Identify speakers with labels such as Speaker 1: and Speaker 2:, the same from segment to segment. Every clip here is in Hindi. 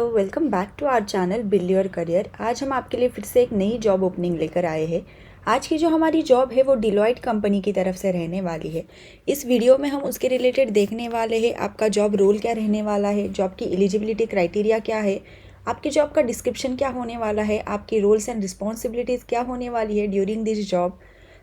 Speaker 1: Welcome back to our channel build your career. आज हम आपके लिए फिर से एक नई जॉब ओपनिंग लेकर आए हैं। आज की जो हमारी जॉब है वो डिलॉयट कंपनी की तरफ से रहने वाली है। इस वीडियो में हम उसके रिलेटेड देखने वाले हैं आपका जॉब रोल क्या रहने वाला है, जॉब की एलिजिबिलिटी क्राइटेरिया क्या है, आपकी जॉब का डिस्क्रिप्शन क्या होने वाला है, आपकी रोल्स एंड रिस्पॉन्सिबिलिटीज़ क्या होने वाली है ड्यूरिंग दिस जॉब,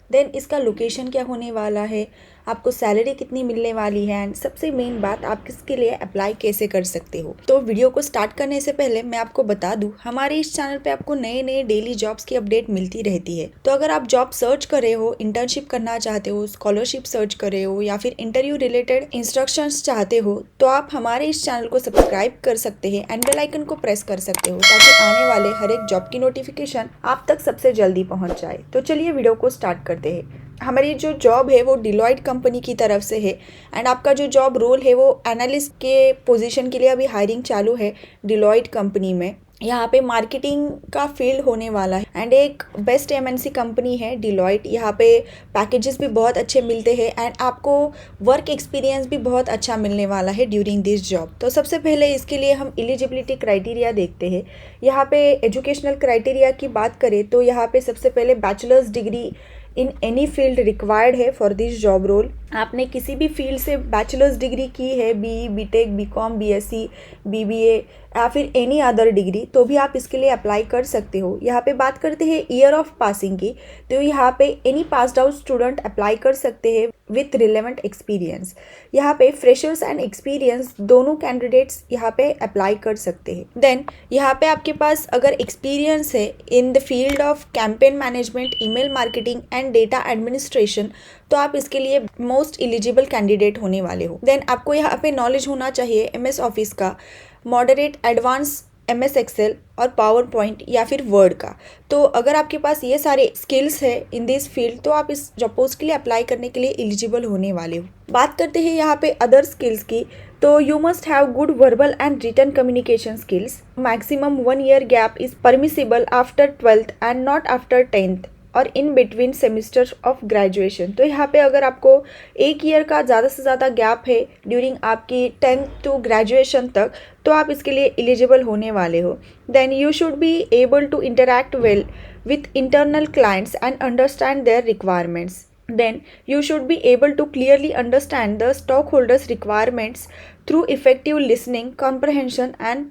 Speaker 1: देन इसका लोकेशन क्या होने वाला है, आपको सैलरी कितनी मिलने वाली है, एंड सबसे मेन बात आप किसके लिए अप्लाई कैसे कर सकते हो। तो वीडियो को स्टार्ट करने से पहले मैं आपको बता दूं, हमारे इस चैनल पे आपको नए नए डेली जॉब्स की अपडेट मिलती रहती है। तो अगर आप जॉब सर्च कर रहे हो, इंटर्नशिप करना चाहते हो, स्कॉलरशिप सर्च कर रहे हो या फिर इंटरव्यू रिलेटेड इंस्ट्रक्शंस चाहते हो, तो आप हमारे इस चैनल को सब्सक्राइब कर सकते हैं एंड बेल आइकन को प्रेस कर सकते हो ताकि आने वाले हर एक जॉब की नोटिफिकेशन आप तक सबसे जल्दी पहुंच जाए। तो चलिए वीडियो को स्टार्ट करते हैं। हमारी जो जॉब है वो डिलॉयट कंपनी की तरफ से है एंड आपका जो जॉब रोल है वो एनालिस्ट के पोजीशन के लिए अभी हायरिंग चालू है डिलॉयट कंपनी में। यहाँ पे मार्केटिंग का फील्ड होने वाला है एंड एक बेस्ट एमएनसी कंपनी है डिलॉयट। यहाँ पे पैकेजेस भी बहुत अच्छे मिलते हैं एंड आपको वर्क एक्सपीरियंस भी बहुत अच्छा मिलने वाला है ड्यूरिंग दिस जॉब। तो सबसे पहले इसके लिए हम एलिजिबिलिटी क्राइटेरिया देखते हैं। यहाँ पे एजुकेशनल क्राइटेरिया की बात करें तो यहाँ पे सबसे पहले bachelor's degree in any field required है फॉर दिस जॉब रोल। आपने किसी भी फील्ड से बैचलर्स डिग्री की है, BE, BTech, BCom, BSc, BBA या फिर एनी अदर डिग्री, तो भी आप इसके लिए अप्लाई कर सकते हो। यहाँ पे बात करते हैं ईयर ऑफ पासिंग की, तो यहाँ पे any passed out student apply कर सकते हैं विथ रिलेवेंट एक्सपीरियंस। यहाँ पे फ्रेशर्स एंड एक्सपीरियंस दोनों कैंडिडेट्स यहाँ पे अप्लाई कर सकते हैं। देन यहाँ पे आपके पास अगर एक्सपीरियंस है in the field of campaign management, email marketing and data administration, तो आप इसके लिए मोस्ट एलिजिबल कैंडिडेट होने वाले हो। देन आपको यहाँ पे नॉलेज होना चाहिए एमएस ऑफिस का, मॉडरेट एडवांस एमएस एक्सेल और पावर पॉइंट या फिर वर्ड का। तो अगर आपके पास ये सारे स्किल्स है इन दिस फील्ड तो आप इस जॉब पोस्ट के लिए अप्लाई करने के लिए एलिजिबल होने वाले हो। बात करते हैं यहाँ पे अदर स्किल्स की, तो you must have good verbal and written communication skills. Maximum 1 year gap is permissible after 12th and not after 10th और in between semester of graduation. तो यहाँ पे अगर आपको 1 ईयर का ज़्यादा से ज़्यादा गैप है ड्यूरिंग आपकी 10th टू ग्रेजुएशन तक, तो आप इसके लिए एलिजिबल होने वाले हो। Then you should be able to interact well with internal clients and understand their requirements. Then you should be able to clearly understand the stockholders' requirements through effective listening, comprehension and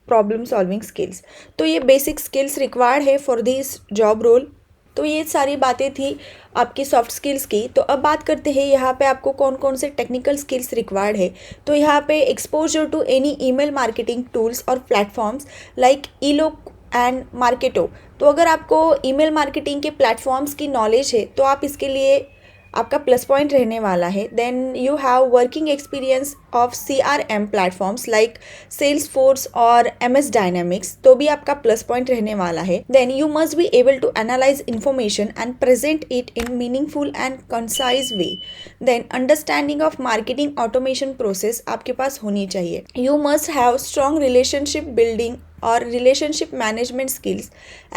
Speaker 1: problem solving skills. तो ये बेसिक स्किल्स रिक्वायर्ड है फॉर दिस जॉब रोल। तो ये सारी बातें थी आपकी सॉफ्ट स्किल्स की। तो अब बात करते हैं यहाँ पे आपको कौन कौन से टेक्निकल स्किल्स रिक्वायर्ड है। तो यहाँ पे exposure to any email marketing tools और platforms like Eloqua and Marketo. तो अगर आपको ईमेल मार्केटिंग के प्लेटफॉर्म्स की नॉलेज है तो आप इसके लिए आपका प्लस पॉइंट रहने वाला है। Then you have working experience of CRM platforms like Salesforce और MS डायनामिक्स, तो भी आपका प्लस पॉइंट रहने वाला है। Then you must be able to analyse information and present it in meaningful and concise way. Then understanding of marketing automation process आपके पास होनी चाहिए। You must have strong relationship building or relationship management skills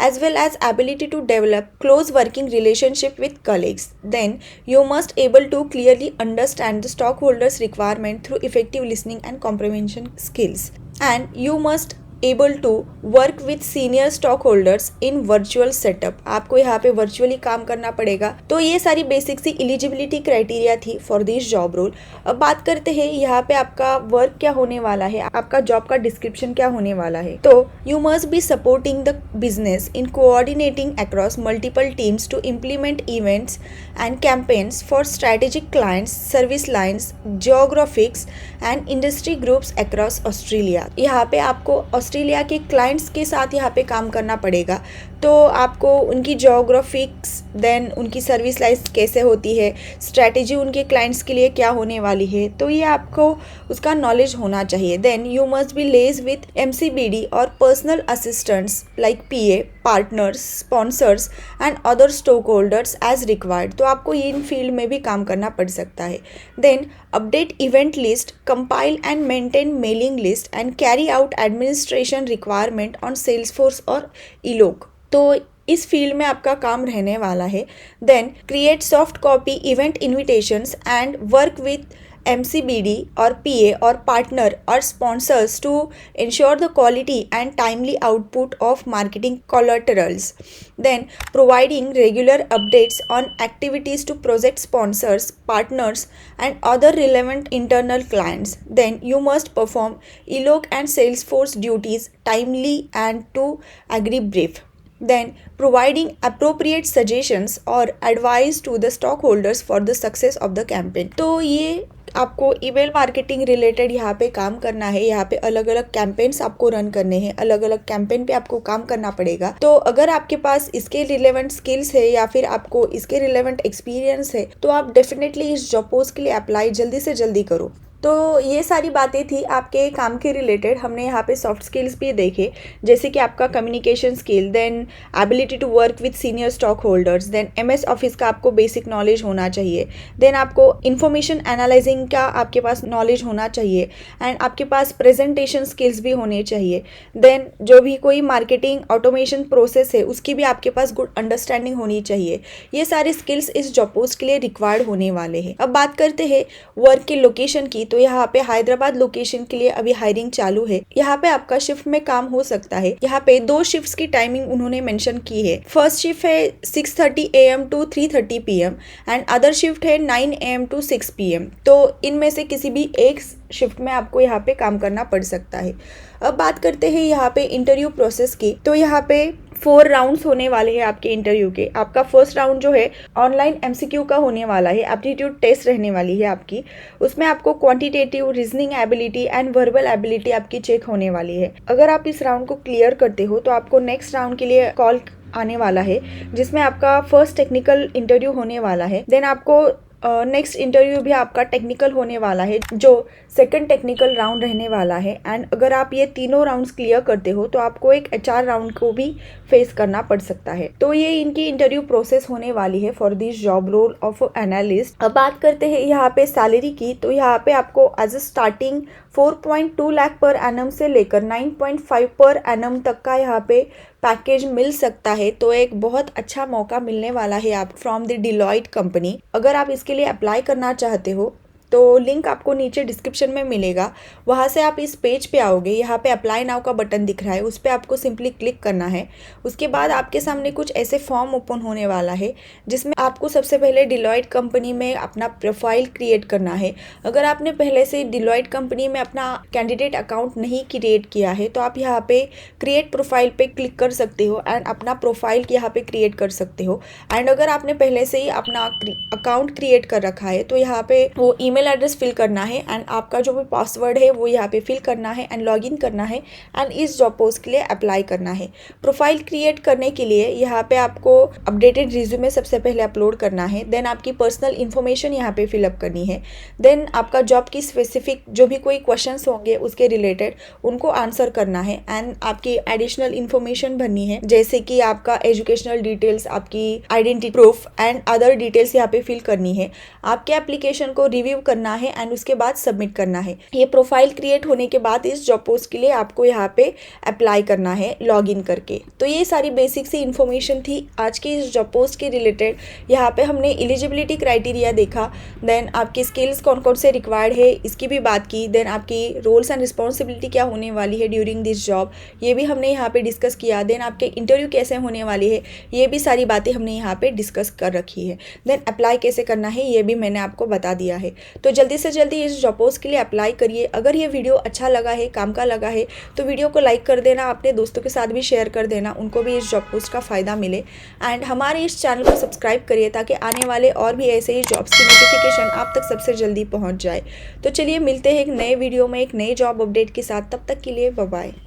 Speaker 1: as well as ability to develop close working relationship with colleagues. Then you must able to clearly understand the stockholders requirement through effective listening and comprehension skills, and you must able to work with senior stakeholders in virtual setup. आपको यहाँ पे वर्चुअली काम करना पड़ेगा। तो ये सारी बेसिक सी एलिजिबिलिटी क्राइटेरिया थी फॉर दिस जॉब रोल। अब बात करते हैं यहाँ पे आपका वर्क क्या होने वाला है, आपका जॉब का डिस्क्रिप्शन क्या होने वाला है। तो you must be supporting the business in coordinating across multiple teams to implement events and campaigns for strategic clients, service lines, geographics and industry groups across Australia. यहाँ पे आपको ऑस्ट्रेलिया के क्लाइंट्स के साथ यहाँ पे काम करना पड़ेगा। तो आपको उनकी जोग्राफिक्स, देन उनकी सर्विस लाइफ कैसे होती है, स्ट्रैटेजी उनके क्लाइंट्स के लिए क्या होने वाली है, तो ये आपको उसका नॉलेज होना चाहिए। Then you must be liaise with MCBD और personal assistants like PA, partners, sponsors and other stakeholders as required. तो आपको इन फील्ड में भी काम करना पड़ सकता है। Then update event list, compile and maintain mailing list and carry out administration requirement on Salesforce और ईलोक। तो इस फील्ड में आपका काम रहने वाला है। Then create soft copy event invitations and work with MCBD or PA or partner or sponsors to ensure the quality and timely output of marketing collaterals. Then providing regular updates on activities to project sponsors, partners and other relevant internal clients. Then you must perform ELOC and Salesforce duties timely and to agree brief. Then providing appropriate suggestions or advice to the stockholders for the success of the campaign. तो ये आपको ईमेल मार्केटिंग रिलेटेड यहाँ पे काम करना है। यहाँ पे अलग अलग कैंपेन्स आपको रन करने हैं, अलग अलग कैंपेन पे आपको काम करना पड़ेगा। तो अगर आपके पास इसके रिलेवेंट स्किल्स है या फिर आपको इसके रिलेवेंट एक्सपीरियंस है तो आप डेफिनेटली इस जॉब पोस्ट के लिए अप्लाई जल्दी से जल्दी करो। तो ये सारी बातें थी आपके काम के रिलेटेड। हमने यहाँ पे सॉफ्ट स्किल्स भी देखे, जैसे कि आपका communication skill, then ability to work with senior stakeholders, then MS office का आपको बेसिक नॉलेज होना चाहिए, देन आपको इन्फॉर्मेशन एनालाइजिंग का आपके पास नॉलेज होना चाहिए एंड आपके पास प्रेजेंटेशन स्किल्स भी होने चाहिए। देन जो भी कोई मार्केटिंग ऑटोमेशन प्रोसेस है उसकी भी आपके पास गुड अंडरस्टैंडिंग होनी चाहिए। ये सारे स्किल्स इस जॉब पोस्ट के लिए रिक्वायर्ड होने वाले हैं। अब बात करते हैं वर्क के लोकेशन की। तो यहाँ पे हैदराबाद लोकेशन के लिए अभी हायरिंग चालू है। यहाँ पे आपका शिफ्ट में काम हो सकता है। यहाँ पे 2 शिफ्ट्स की टाइमिंग उन्होंने मेंशन की है। फर्स्ट शिफ्ट है 6:30 AM to 3:30 PM and other shift है 9 AM to 6 PM। तो इनमें से किसी भी एक शिफ्ट में आपको यहाँ पे काम करना पड़ सकता है। अब बात करते हैं यहाँ पे इंटरव्यू प्रोसेस की। तो यहाँ पे 4 राउंड्स होने वाले हैं आपके इंटरव्यू के। आपका फर्स्ट राउंड जो है ऑनलाइन MCQ का होने वाला है, एप्टीट्यूड टेस्ट रहने वाली है आपकी। उसमें आपको quantitative, reasoning ability and verbal ability आपकी चेक होने वाली है। अगर आप इस राउंड को क्लियर करते हो तो आपको नेक्स्ट राउंड के लिए कॉल आने वाला है, जिसमें आपका फर्स्ट टेक्निकल इंटरव्यू होने वाला है। देन आपको नेक्स्ट इंटरव्यू भी आपका टेक्निकल होने वाला है, जो सेकंड टेक्निकल राउंड रहने वाला है। एंड अगर आप ये तीनों राउंड्स क्लियर करते हो तो आपको एक HR राउंड को भी फेस करना पड़ सकता है। तो ये इनकी इंटरव्यू प्रोसेस होने वाली है for this job role of analyst. अब बात करते हैं यहाँ पे सैलरी की। तो यहाँ पे आपको as a starting 4.2 lakh per annum से लेकर 9.5 पर एनम तक का यहाँ पे पैकेज मिल सकता है। तो एक बहुत अच्छा मौका मिलने वाला है आप फ्रॉम द डिलॉयट कंपनी। अगर आप इसके लिए अप्लाई करना चाहते हो तो लिंक आपको नीचे डिस्क्रिप्शन में मिलेगा, वहाँ से आप इस पेज पे आओगे। यहाँ पे अप्लाई नाउ का बटन दिख रहा है, उस पर आपको सिंपली क्लिक करना है। उसके बाद आपके सामने कुछ ऐसे फॉर्म ओपन होने वाला है, जिसमें आपको सबसे पहले डिलॉयट कंपनी में अपना प्रोफाइल क्रिएट करना है। अगर आपने पहले से डिलॉयट कंपनी में अपना कैंडिडेट अकाउंट नहीं क्रिएट किया है तो आप यहाँ पे क्रिएट प्रोफाइल पे क्लिक कर सकते हो एंड अपना प्रोफाइल यहाँ पे क्रिएट कर सकते हो। एंड अगर आपने पहले से ही अपना अकाउंट क्रिएट कर रखा है तो यहाँ पे वो ईमेल एड्रेस फिल करना है एंड आपका जो भी पासवर्ड है वो यहाँ पे फिल करना है एंड लॉगिन करना है एंड इस जॉब पोस्ट के लिए अप्लाई करना है। प्रोफाइल क्रिएट करने के लिए यहाँ पे आपको अपडेटेड रिज्यूमे सबसे पहले अपलोड करना है। देन आपकी पर्सनल इन्फॉर्मेशन यहाँ पे फिलअप करनी है। देन आपका जॉब की स्पेसिफिक जो भी कोई क्वेश्चंस होंगे उसके रिलेटेड उनको आंसर करना है एंड आपकी एडिशनल इन्फॉर्मेशन भरनी है, जैसे कि आपका एजुकेशनल डिटेल्स, आपकी identity proof and other details यहाँ पे फिल करनी है। आपके एप्लीकेशन को रिव्यू करना है एंड उसके बाद सबमिट करना है। ये प्रोफाइल क्रिएट होने के बाद इस जॉब पोस्ट के लिए आपको यहाँ पे अप्लाई करना है लॉगिन करके। तो ये सारी बेसिक सी इन्फॉर्मेशन थी आज की इस जॉब पोस्ट के रिलेटेड। यहाँ पे हमने एलिजिबिलिटी क्राइटेरिया देखा, देन आपकी स्किल्स कौन कौन से रिक्वायर्ड है इसकी भी बात की, देन आपकी रोल्स एंड रिस्पॉन्सिबिलिटी क्या होने वाली है ड्यूरिंग दिस जॉब ये भी हमने यहाँ पे डिस्कस किया। देन आपके इंटरव्यू कैसे होने वाली है ये भी सारी बातें हमने यहाँ पे डिस्कस कर रखी है। देन अप्लाई कैसे करना है ये भी मैंने आपको बता दिया है। तो जल्दी से जल्दी इस जॉब पोस्ट के लिए अप्लाई करिए। अगर ये वीडियो अच्छा लगा है, काम का लगा है तो वीडियो को लाइक कर देना, अपने दोस्तों के साथ भी शेयर कर देना, उनको भी इस जॉब पोस्ट का फ़ायदा मिले। एंड हमारे इस चैनल को सब्सक्राइब करिए ताकि आने वाले और भी ऐसे ही जॉब्स की नोटिफिकेशन आप तक सबसे जल्दी पहुँच जाए। तो चलिए मिलते हैं एक नए वीडियो में एक नए जॉब अपडेट के साथ। तब तक के लिए बाय बाय।